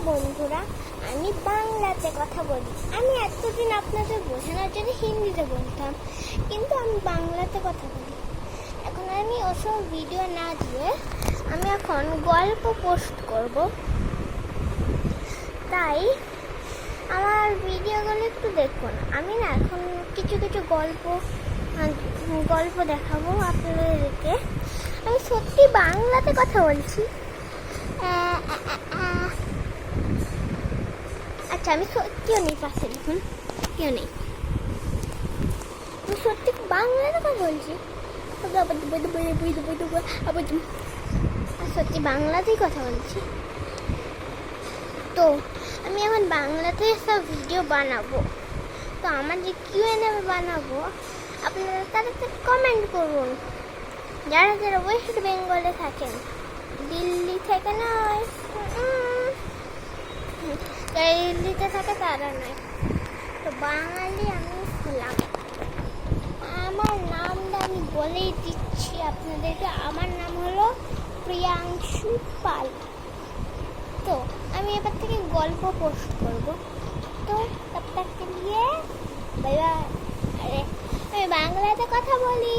বন্ধুরা, আমি বাংলাতে কথা বলি। আমি এতদিন আপনাদের বোঝানোর জন্য হিন্দিতে বলতাম, কিন্তু আমি বাংলাতে কথা বলি। এখন আমি ওসব ভিডিও না দিয়ে আমি এখন গল্প পোস্ট করব। তাই আমার ভিডিওগুলো একটু দেখুন। আমি না এখন কিছু কিছু গল্প দেখাবো আপনাদেরকে। আমি সত্যি বাংলাতে কথা বলছি। আচ্ছা, আমি কেউ নেই পাশে, দেখুন কেউ নেই। আমি সত্যি বাংলাতে কথা বলছি। সত্যি বাংলাতেই কথা বলছি। তো আমি এখন বাংলাতে সব ভিডিও বানাবো। তো আমার যে Q&A বানাবো, আপনারা তাড়াতাড়ি কমেন্ট করুন। যারা যারা ওয়েস্ট বেঙ্গলে থাকেন, দিল্লি থেকে নয়, যারা দিল্লিতে থাকে তারা নয়, তো বাঙালি আমি হলাম। আমার নামটা আমি বলেই দিচ্ছি আপনাদেরকে। আমার নাম হলো প্রিয়াংশু পাল। তো আমি এবার থেকে গল্প পোস্ট করব। তো তব তক के लिए बाय बाय। আমি বাংলাতে কথা বলি।